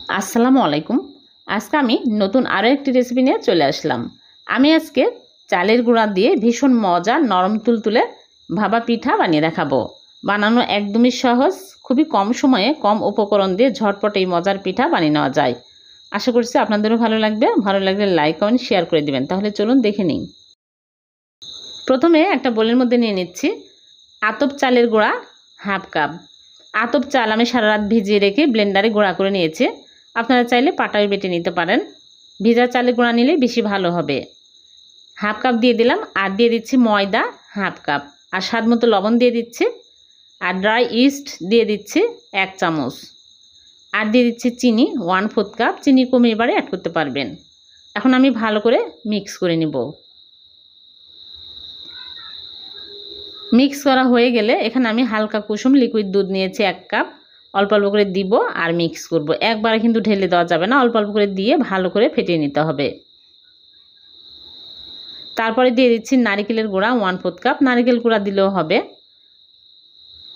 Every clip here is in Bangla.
আসসালামু আলাইকুম। আজকে আমি নতুন আরও একটি রেসিপি নিয়ে চলে আসলাম। আমি আজকে চালের গুঁড়া দিয়ে ভীষণ মজার নরম তুলতুলে ভাপা পিঠা বানিয়ে দেখাবো। বানানো একদমই সহজ, খুবই কম সময়ে কম উপকরণ দিয়ে ঝটপট এই মজার পিঠা বানিয়ে নেওয়া যায়। আশা করছি আপনাদেরও ভালো লাগবে। ভালো লাগলে লাইক কমেন্ট শেয়ার করে দিবেন। তাহলে চলুন দেখে নিই। প্রথমে একটা বোলের মধ্যে নিয়ে নিচ্ছি আতপ চালের গুঁড়া হাফ কাপ। আতপ চাল আমি সারা রাত ভিজিয়ে রেখে ব্লেন্ডারে গুঁড়া করে নিয়েছি। আপনারা চাইলে পাটায় বেটে নিতে পারেন। ভিজা চালের গুঁড়া নিলে বেশি ভালো হবে। হাফ কাপ দিয়ে দিলাম, আর দিয়ে দিচ্ছি ময়দা হাফ কাপ, আর স্বাদ মতো লবণ দিয়ে দিচ্ছি, আর ড্রাই ইস্ট দিয়ে দিচ্ছি 1 চামচ, আর দিয়ে দিচ্ছি চিনি 1/4 কাপ। চিনি কমে এবারে অ্যাড করতে পারবেন। এখন আমি ভালো করে মিক্স করে নিব। মিক্স করা হয়ে গেলে এখানে আমি হালকা কুসুম লিকুইড দুধ নিয়েছি 1 কাপ। অল্প অল্প করে দিব আর মিক্স করব। একবারে কিন্তু ঢেলে দেওয়া যাবে না, অল্প অল্প করে দিয়ে ভালো করে ফেটিয়ে নিতে হবে। তারপরে দিয়ে দিচ্ছি নারকেলের গুঁড়া 1/4 কাপ। নারকেল গুঁড়া দিলেও হবে,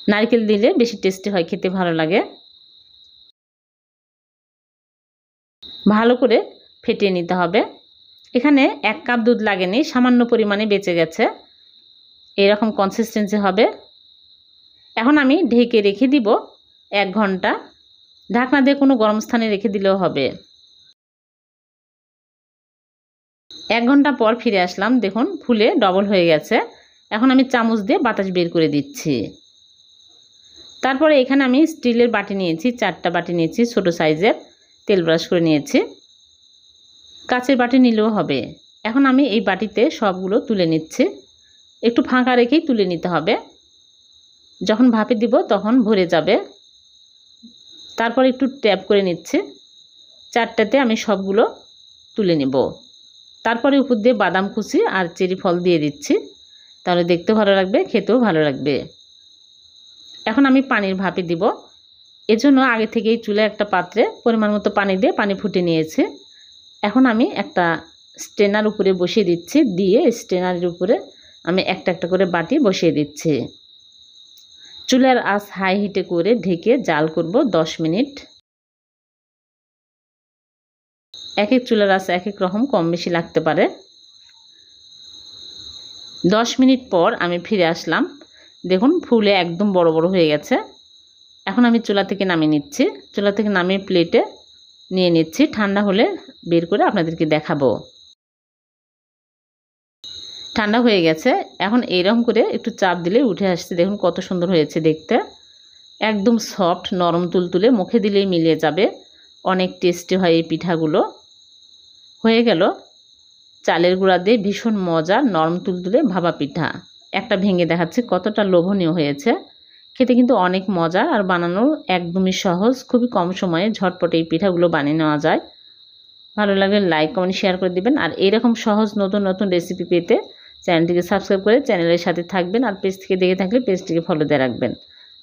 নারকেল দিলে বেশি টেস্টি হয়, খেতে ভালো লাগে। ভালো করে ফেটিয়ে নিতে হবে। এখানে 1 কাপ দুধ লাগেনি, সামান্য পরিমাণে বেঁচে গেছে। এরকম কনসিস্টেন্সি হবে। এখন আমি ঢেকে রেখে দিব 1 ঘন্টা। ঢাকনা দিয়ে কোনো গরম স্থানে রেখে দিলেও হবে। 1 ঘন্টা পর ফিরে আসলাম। দেখুন ফুলে ডবল হয়ে গেছে। এখন আমি চামচ দিয়ে বাতাস বের করে দিচ্ছি। তারপরে এখানে আমি স্টিলের বাটি নিয়েছি, 4টা বাটি নিয়েছি ছোট সাইজের। তেল ব্রাশ করে নিয়েছি। কাচের বাটি নিলেও হবে। এখন আমি এই বাটিতে সবগুলো তুলে নিচ্ছি। একটু ফাঁকা রেখেই তুলে নিতে হবে, যখন ভাপে দিব তখন ভরে যাবে। তারপর একটু ট্যাপ করে নিচ্ছি। 4টাতে আমি সবগুলো তুলে নেব। তারপরে উপর দিয়ে বাদাম কুচি আর চেরি ফল দিয়ে দিচ্ছি। তাহলে দেখতে ভালো লাগবে, খেতেও ভালো লাগবে। এখন আমি পানির ভাপে দিব। এজন্য আগে থেকেই চুলে একটা পাত্রে পরিমাণ মতো পানি দিয়ে পানি ফুটে নিয়েছি। এখন আমি একটা স্ট্রেনার উপরে বসিয়ে দিচ্ছি। দিয়ে স্ট্রেনারের উপরে আমি একটা একটা করে বাটি বসিয়ে দিচ্ছি। চুলার আঁচ হাই হিটে করে ঢেকে জাল করব 10 মিনিট। এক এক চুলার আঁচ এক এক রকম, কম বেশি লাগতে পারে। 10 মিনিট পর আমি ফিরে আসলাম। দেখুন ফুলে একদম বড় বড় হয়ে গেছে। এখন আমি চুলা থেকে নামিয়ে নিচ্ছি। চুলা থেকে নামিয়ে প্লেটে নিয়ে নিচ্ছি। ঠান্ডা হলে বের করে আপনাদেরকে দেখাবো। ঠান্ডা হয়ে গেছে। এখন এইরকম করে একটু চাপ দিলে উঠে আসছে। দেখুন কত সুন্দর হয়েছে দেখতে। একদম সফট, নরম তুলতুলে, মুখে দিলেই মিলিয়ে যাবে। অনেক টেস্টি হয় এই পিঠাগুলো। হয়ে গেল চালের গুঁড়া দিয়ে ভীষণ মজার নরম তুলতুলে ভাপা পিঠা। একটা ভেঙে দেখাচ্ছি কতটা লোভনীয় হয়েছে। খেতে কিন্তু অনেক মজা, আর বানানো একদমই সহজ। খুবই কম সময়ে ঝটপট এই পিঠাগুলো বানিয়ে নেওয়া যায়। ভালো লাগলে লাইক কমেন্ট শেয়ার করে দিবেন। আর এরকম সহজ নতুন নতুন রেসিপি পেতে চ্যানেলটিকে সাবস্ক্রাইব করে চ্যানেলের সাথে থাকবেন। আর পেজ থেকে দেখে থাকলে পেজটিকে ফলো দিয়ে রাখবেন।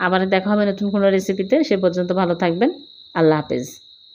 আবার দেখা হবে নতুন কোনো রেসিপিতে। সে পর্যন্ত ভালো থাকবেন। আল্লাহ হাফেজ।